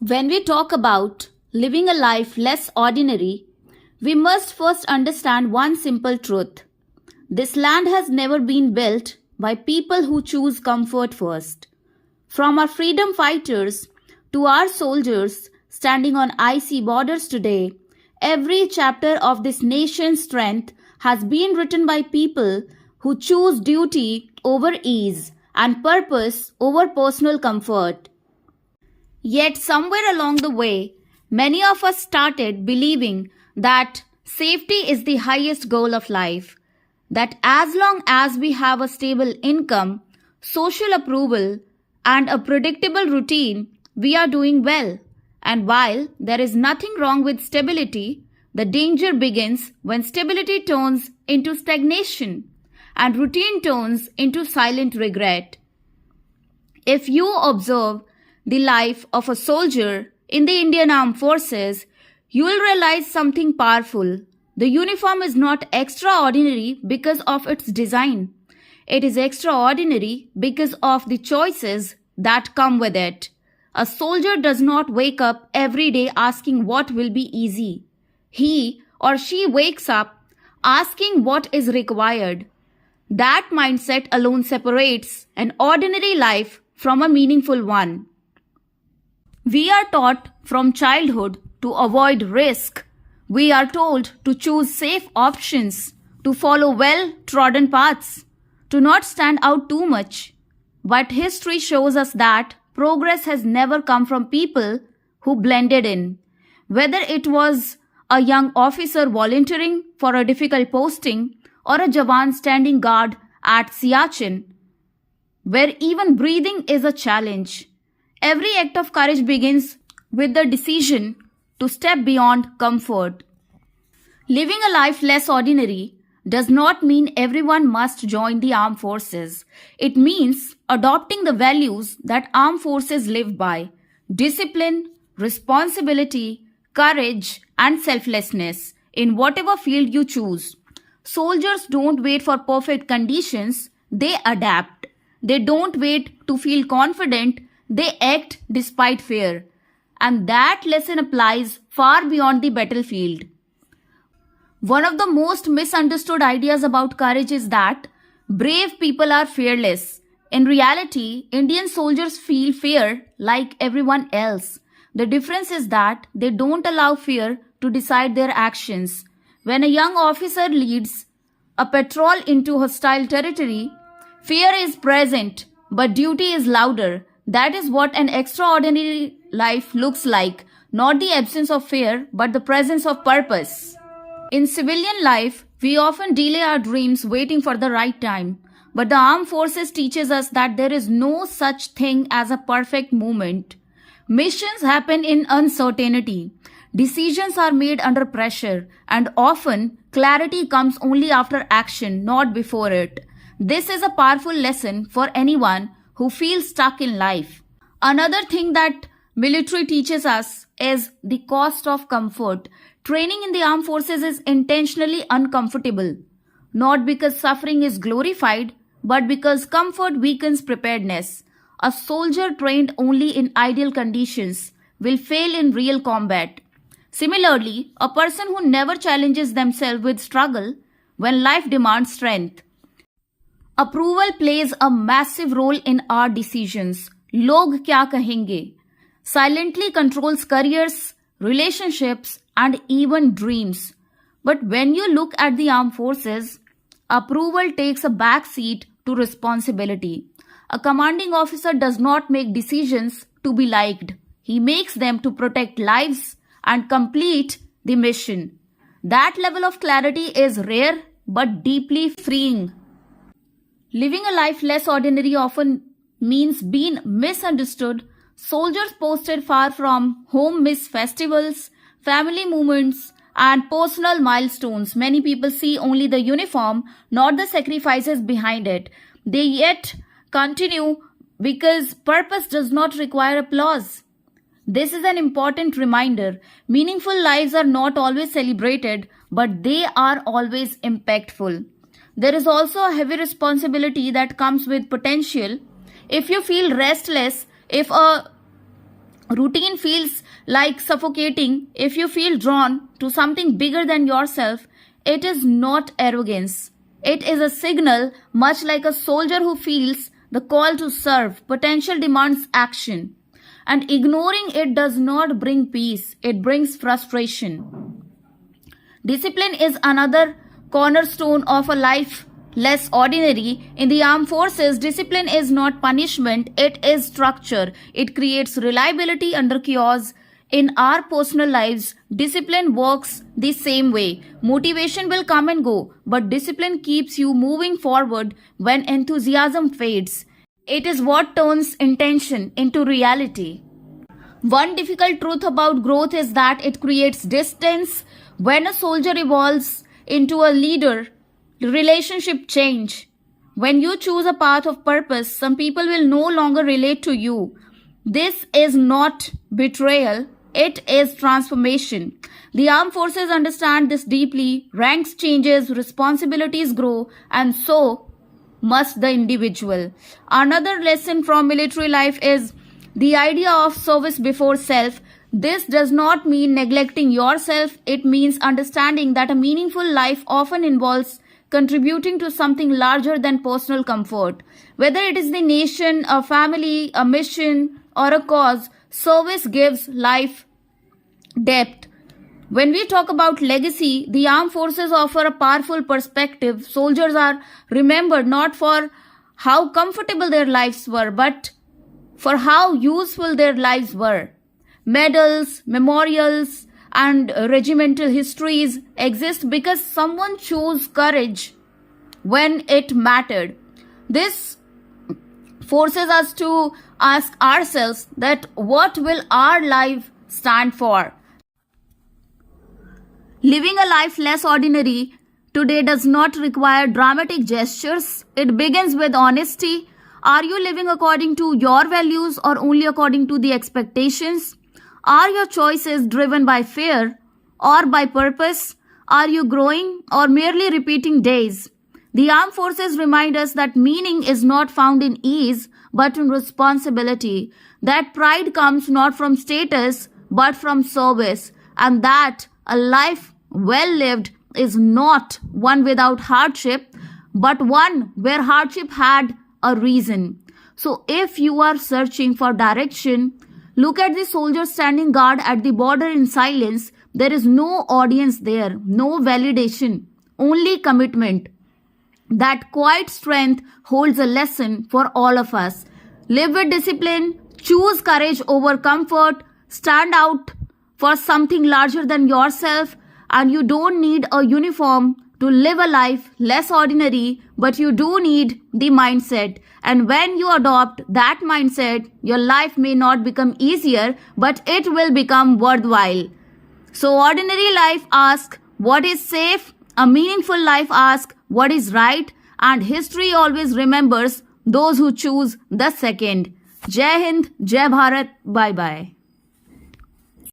When we talk about living a life less ordinary, we must first understand one simple truth. This land has never been built by people who choose comfort first. From our freedom fighters to our soldiers standing on icy borders today, every chapter of this nation's strength has been written by people who choose duty over ease and purpose over personal comfort. Yet, somewhere along the way, many of us started believing that safety is the highest goal of life. That as long as we have a stable income, social approval, and a predictable routine, we are doing well. And while there is nothing wrong with stability, the danger begins when stability turns into stagnation and routine turns into silent regret. If you observe the life of a soldier in the Indian Armed Forces, you will realize something powerful. The uniform is not extraordinary because of its design. It is extraordinary because of the choices that come with it. A soldier does not wake up every day asking what will be easy. He or she wakes up asking what is required. That mindset alone separates an ordinary life from a meaningful one. We are taught from childhood to avoid risk. We are told to choose safe options, to follow well-trodden paths, to not stand out too much. But history shows us that progress has never come from people who blended in. Whether it was a young officer volunteering for a difficult posting or a Jawan standing guard at Siachen, where even breathing is a challenge. Every act of courage begins with the decision to step beyond comfort. Living a life less ordinary does not mean everyone must join the armed forces. It means adopting the values that armed forces live by: discipline, responsibility, courage, and selflessness in whatever field you choose. Soldiers don't wait for perfect conditions, they adapt. They don't wait to feel confident, they act despite fear. And that lesson applies far beyond the battlefield. One of the most misunderstood ideas about courage is that brave people are fearless. In reality, Indian soldiers feel fear like everyone else. The difference is that they don't allow fear to decide their actions. When a young officer leads a patrol into hostile territory, fear is present, but duty is louder. That is what an extraordinary life looks like, not the absence of fear, but the presence of purpose. In civilian life, we often delay our dreams waiting for the right time. But the armed forces teaches us that there is no such thing as a perfect moment. Missions happen in uncertainty. Decisions are made under pressure, and often clarity comes only after action, not before it. This is a powerful lesson for anyone who feels stuck in life. Another thing that military teaches us is the cost of comfort. Training in the armed forces is intentionally uncomfortable, not because suffering is glorified, but because comfort weakens preparedness. A soldier trained only in ideal conditions will fail in real combat. Similarly, a person who never challenges themselves with struggle when life demands strength. Approval plays a massive role in our decisions. Log kya kahenge silently controls careers, relationships, and even dreams. But when you look at the armed forces, approval takes a back seat to responsibility. A commanding officer does not make decisions to be liked. He makes them to protect lives and complete the mission. That level of clarity is rare but deeply freeing. Living a life less ordinary often means being misunderstood. Soldiers posted far from home miss festivals, family moments, and personal milestones. Many people see only the uniform, not the sacrifices behind it. They yet continue because purpose does not require applause. This is an important reminder. Meaningful lives are not always celebrated, but they are always impactful. There is also a heavy responsibility that comes with potential. If you feel restless, if a Routine feels like suffocating. If you feel drawn to something bigger than yourself, it is not arrogance. It is a signal, much like a soldier who feels the call to serve. Potential demands action. And ignoring it does not bring peace, it brings frustration. Discipline is another cornerstone of a life less ordinary. In the armed forces, discipline is not punishment, it is structure. It creates reliability under chaos. In our personal lives, discipline works the same way. Motivation will come and go, but discipline keeps you moving forward when enthusiasm fades. It is what turns intention into reality. One difficult truth about growth is that it creates distance. When a soldier evolves into a leader, relationship change. When you choose a path of purpose, some people will no longer relate to you. This is not betrayal, it is transformation. The armed forces understand this deeply. Ranks changes, responsibilities grow, and so must the individual. Another lesson from military life is the idea of service before self. This does not mean neglecting yourself. It means understanding that a meaningful life often involves contributing to something larger than personal comfort. Whether it is the nation, a family, a mission, or a cause, service gives life depth. When we talk about legacy, the armed forces offer a powerful perspective. Soldiers are remembered not for how comfortable their lives were, but for how useful their lives were. Medals, memorials, and regimental histories exist because someone chose courage when it mattered. This forces us to ask ourselves that what will our life stand for? Living a life less ordinary today does not require dramatic gestures. It begins with honesty. Are you living according to your values or only according to the expectations? Are your choices driven by fear or by purpose? Are you growing or merely repeating days? The armed forces remind us that meaning is not found in ease but in responsibility. That pride comes not from status but from service, and that a life well lived is not one without hardship but one where hardship had a reason. So if you are searching for direction, look at the soldiers standing guard at the border in silence. There is no audience there, no validation, only commitment. That quiet strength holds a lesson for all of us. Live with discipline, choose courage over comfort, stand out for something larger than yourself, and you don't need a uniform to live a life less ordinary, but you do need the mindset. And when you adopt that mindset, your life may not become easier, but it will become worthwhile. So ordinary life asks what is safe, a meaningful life asks what is right, and history always remembers those who choose the second. Jai Hind, Jai Bharat, bye bye.